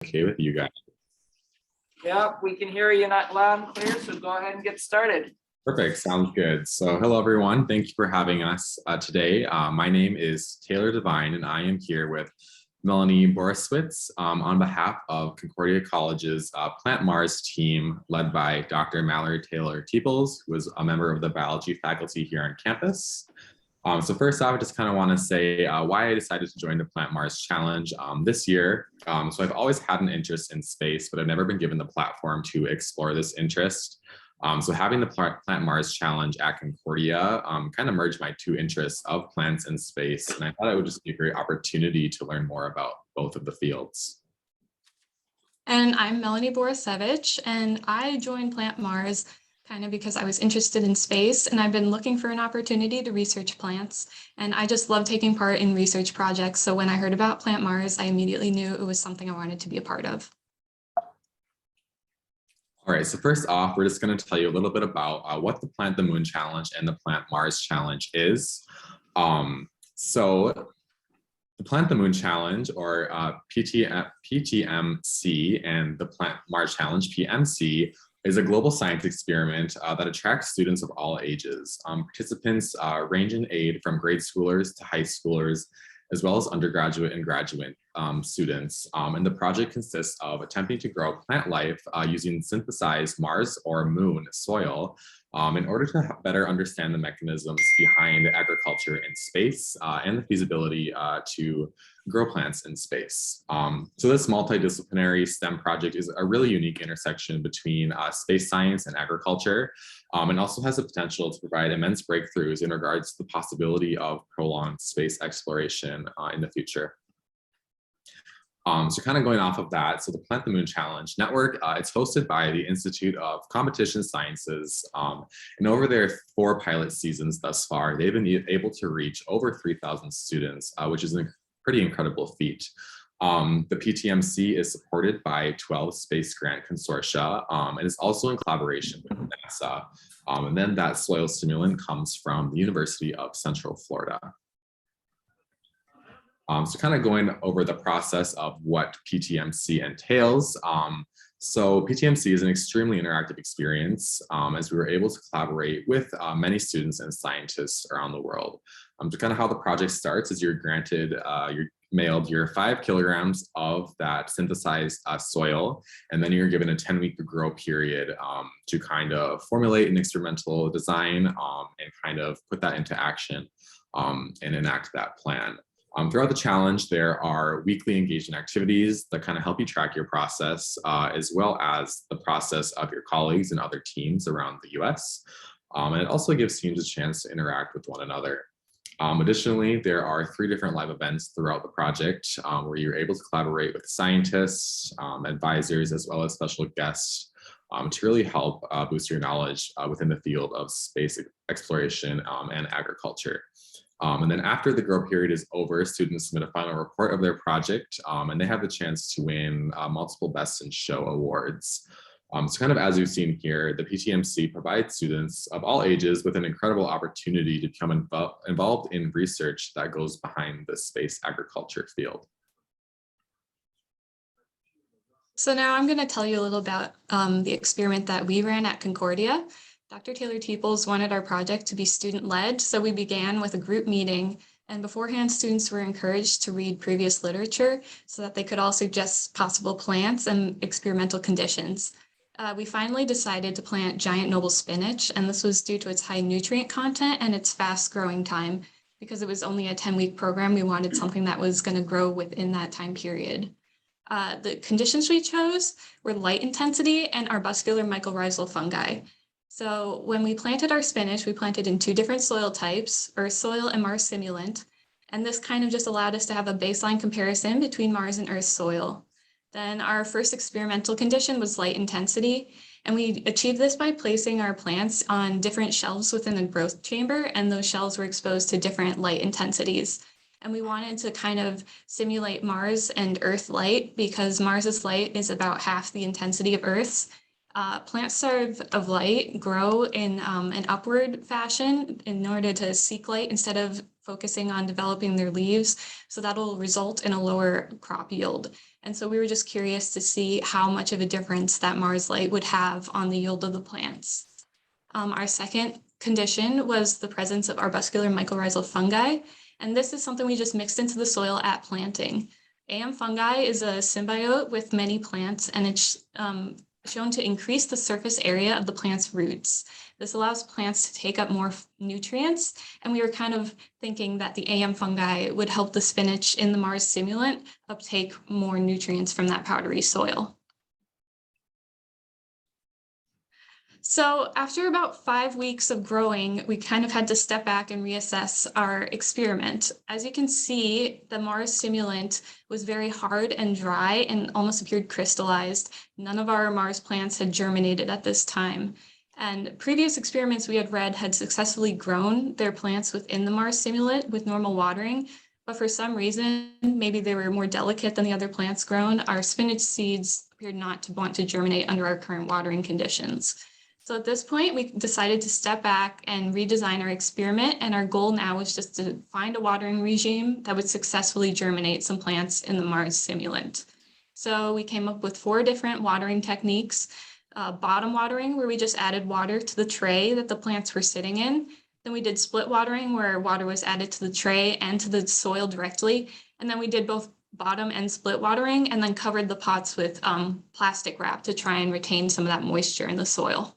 Okay with you guys? Yeah, we can hear you not loud and clear, so go ahead and get started. Perfect, sounds good. So hello everyone, thank you for having us today. My name is Taylor DeVine and I am here with Melanie Borysewicz on behalf of Concordia College's Plant Mars team led by Dr. Mallory Taylor Teeples, who is a member of the biology faculty here on campus. So first off, I just kind of want to say why I decided to join the Plant Mars Challenge this year. So I've always had an interest in space, but I've never been given the platform to explore this interest. So having the Plant Mars Challenge at Concordia kind of merged my two interests of plants and space. And I thought it would just be a great opportunity to learn more about both of the fields. And I'm Melanie Borysewicz, and I joined Plant Mars kind of because I was interested in space, and I've been looking for an opportunity to research plants. And I just love taking part in research projects. So when I heard about Plant Mars, I immediately knew it was something I wanted to be a part of. All right, so first off, we're just going to tell you a little bit about what the Plant the Moon Challenge and the Plant Mars Challenge is. So the Plant the Moon Challenge, or PTMC, and the Plant Mars Challenge, PMC, is a global science experiment that attracts students of all ages. Participants range in age from grade schoolers to high schoolers, as well as undergraduate and graduate students. And the project consists of attempting to grow plant life using synthesized Mars or Moon soil in order to better understand the mechanisms behind agriculture in space and the feasibility to grow plants in space. So this multidisciplinary STEM project is a really unique intersection between space science and agriculture, and also has the potential to provide immense breakthroughs in regards to the possibility of prolonged space exploration in the future. So kind of going off of that, so the Plant the Moon Challenge Network, it's hosted by the Institute of Competition Sciences. And over their 4 pilot seasons thus far, they've been able to reach over 3,000 students, which is a pretty incredible feat. The PTMC is supported by 12 space grant consortia and is also in collaboration with NASA. And then that soil stimulant comes from the University of Central Florida. So kind of going over the process of what PTMC entails. So PTMC is an extremely interactive experience as we were able to collaborate with many students and scientists around the world. So kind of how the project starts is you're mailed your 5 kilograms of that synthesized soil, and then you're given a 10-week grow period to kind of formulate an experimental design and kind of put that into action and enact that plan. Throughout the challenge, there are weekly engagement activities that kind of help you track your process, as well as the process of your colleagues and other teams around the US. And it also gives teams a chance to interact with one another. Additionally, there are 3 different live events throughout the project where you're able to collaborate with scientists, advisors, as well as special guests to really help boost your knowledge within the field of space exploration and agriculture. And then after the grow period is over, students submit a final report of their project, and they have the chance to win multiple Best in Show awards. So kind of as you've seen here, the PTMC provides students of all ages with an incredible opportunity to become involved in research that goes behind the space agriculture field. So now I'm going to tell you a little about the experiment that we ran at Concordia. Dr. Taylor Teeples wanted our project to be student-led, so we began with a group meeting, and beforehand students were encouraged to read previous literature so that they could all suggest possible plants and experimental conditions. We finally decided to plant giant noble spinach, and this was due to its high nutrient content and its fast growing time. Because it was only a 10-week program, we wanted something that was going to grow within that time period. The conditions we chose were light intensity and arbuscular mycorrhizal fungi. So when we planted our spinach, we planted in 2 different soil types, earth soil and Mars simulant. And this kind of just allowed us to have a baseline comparison between Mars and earth soil. Then our first experimental condition was light intensity. And we achieved this by placing our plants on different shelves within the growth chamber, and those shelves were exposed to different light intensities. And we wanted to kind of simulate Mars and Earth light because Mars's light is about half the intensity of Earth's. Plants serve of light grow in an upward fashion in order to seek light instead of focusing on developing their leaves. So that'll result in a lower crop yield. And so we were just curious to see how much of a difference that Mars light would have on the yield of the plants. Our second condition was the presence of arbuscular mycorrhizal fungi. And this is something we just mixed into the soil at planting. AM fungi is a symbiote with many plants, and it's shown to increase the surface area of the plant's roots. This allows plants to take up more nutrients, and we were kind of thinking that the AM fungi would help the spinach in the Mars simulant uptake more nutrients from that powdery soil. So after about 5 weeks of growing, we kind of had to step back and reassess our experiment. As you can see, the Mars simulant was very hard and dry and almost appeared crystallized. None of our Mars plants had germinated at this time. And previous experiments we had read had successfully grown their plants within the Mars simulant with normal watering, but for some reason, maybe they were more delicate than the other plants grown, our spinach seeds appeared not to want to germinate under our current watering conditions. So at this point, we decided to step back and redesign our experiment. And our goal now was just to find a watering regime that would successfully germinate some plants in the Mars simulant. So we came up with 4 different watering techniques. Bottom watering, where we just added water to the tray that the plants were sitting in. Then we did split watering, where water was added to the tray and to the soil directly. And then we did both bottom and split watering, and then covered the pots with plastic wrap to try and retain some of that moisture in the soil.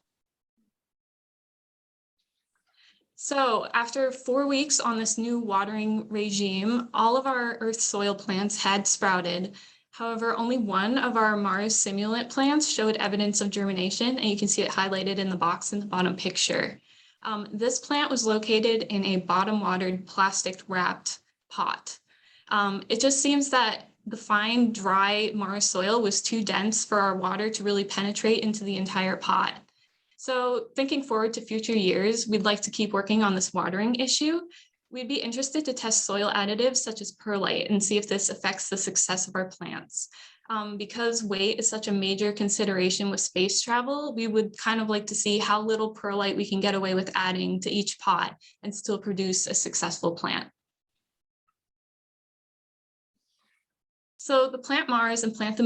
So after 4 weeks on this new watering regime, all of our earth soil plants had sprouted. However, only one of our Mars simulant plants showed evidence of germination, and you can see it highlighted in the box in the bottom picture. This plant was located in a bottom watered plastic wrapped pot. It just seems that the fine, dry Mars soil was too dense for our water to really penetrate into the entire pot. So thinking forward to future years, we'd like to keep working on this watering issue. We'd be interested to test soil additives such as perlite and see if this affects the success of our plants. Because weight is such a major consideration with space travel, we would kind of like to see how little perlite we can get away with adding to each pot and still produce a successful plant. So the Plant Mars and Plant the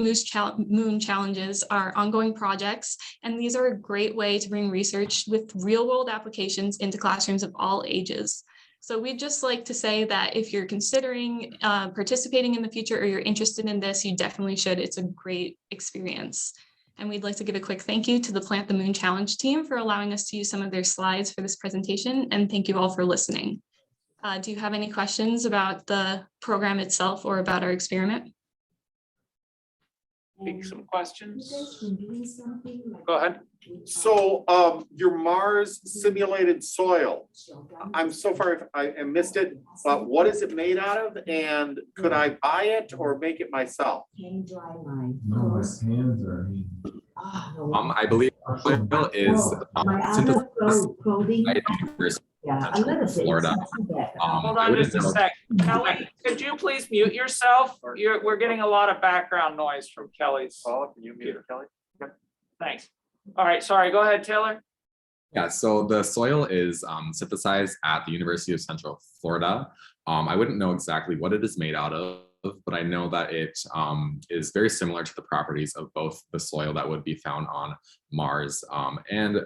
Moon challenges are ongoing projects, and these are a great way to bring research with real-world applications into classrooms of all ages. So we'd just like to say that if you're considering participating in the future or you're interested in this, you definitely should. It's a great experience. And we'd like to give a quick thank you to the Plant the Moon Challenge team for allowing us to use some of their slides for this presentation, and thank you all for listening. Do you have any questions about the program itself or about our experiment? Some questions? Go ahead. So your Mars simulated soil, I'm so far, I missed it, but what is it made out of? And could I buy it or make it myself? No, my hands are. I believe soil is synthesized by Florida. Hold on just a sec. Kelly, could you please mute yourself? We're getting a lot of background noise from Kelly's. Oh, can you mute Kelly? Okay. Thanks. All right, sorry, go ahead, Taylor. Yeah, so the soil is synthesized at the University of Central Florida. I wouldn't know exactly what it is made out of, but I know that it is very similar to the properties of both the soil that would be found on Mars and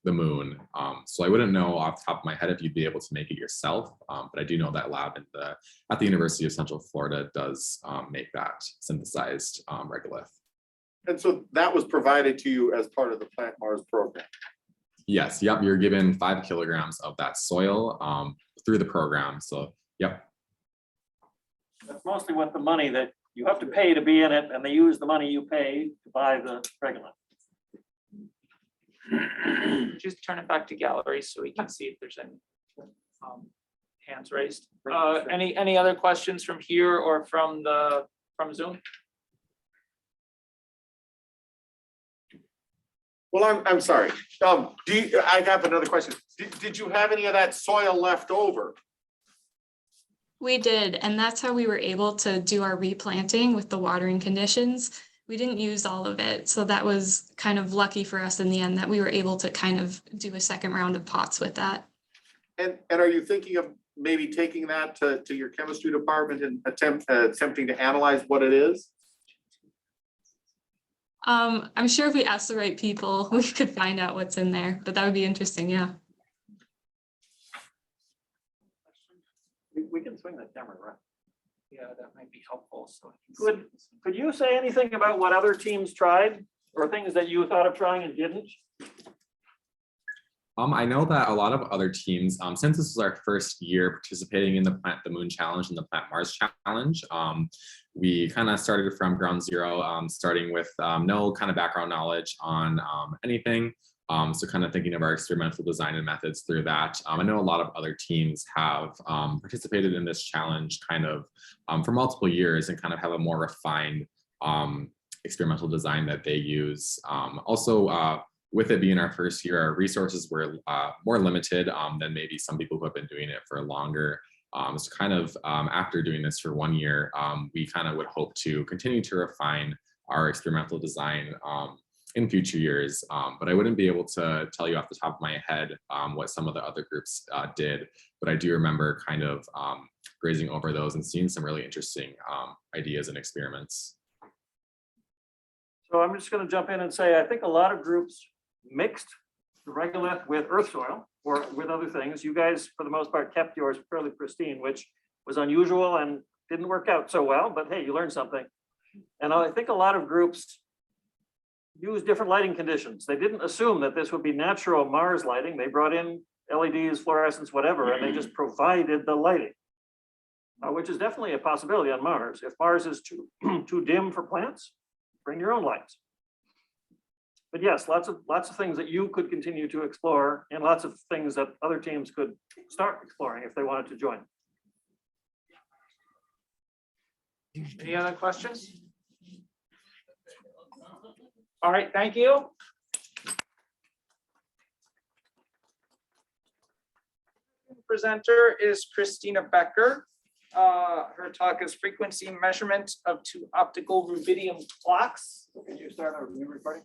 the moon. So I wouldn't know off the top of my head if you'd be able to make it yourself, but I do know that lab at the University of Central Florida does make that synthesized regolith. And so that was provided to you as part of the Plant Mars program? Yes, yep, you're given 5 kilograms of that soil through the program, so yep. That's mostly what the money that you have to pay to be in it, and they use the money you pay to buy the regolith. Just turn it back to gallery so we can see if there's any hands raised. Any other questions from here or from Zoom? Well, I'm sorry. I have another question. Did you have any of that soil left over? We did, and that's how we were able to do our replanting with the watering conditions. we didn't use all of it. So that was kind of lucky for us in the end that we were able to kind of do a second round of pots with that. And are you thinking of maybe taking that to your chemistry department and attempting to analyze what it is? I'm sure if we asked the right people, we could find out what's in there, but that would be interesting, yeah. We can swing that camera, right? Yeah, that might be helpful, so. Could you say anything about what other teams tried or things that you thought of trying and didn't? I know that a lot of other teams, since this was our first year participating in the Plant the Moon Challenge and the Plant Mars Challenge, we kind of started from ground zero, starting with no kind of background knowledge on anything. So kind of thinking of our experimental design and methods through that. I know a lot of other teams have participated in this challenge kind of for multiple years and kind of have a more refined experimental design that they use. Also, with it being our first year, our resources were more limited than maybe some people who have been doing it for longer. So kind of after doing this for 1 year, we kind of would hope to continue to refine our experimental design in future years. But I wouldn't be able to tell you off the top of my head what some of the other groups did. But I do remember kind of grazing over those and seeing some really interesting ideas and experiments. So I'm just going to jump in and say, I think a lot of groups mixed the regolith with earth soil or with other things. You guys, for the most part, kept yours fairly pristine, which was unusual and didn't work out so well, but hey, you learned something. And I think a lot of groups use different lighting conditions. They didn't assume that this would be natural Mars lighting. They brought in LEDs, fluorescence, whatever, and they just provided the lighting, which is definitely a possibility on Mars. If Mars is too dim for plants, bring your own lights. But yes, lots of things that you could continue to explore and lots of things that other teams could start exploring if they wanted to join. Any other questions? All right, thank you. Presenter is Christina Becker. Her talk is frequency measurement of two optical rubidium clocks. Could you start our new recording?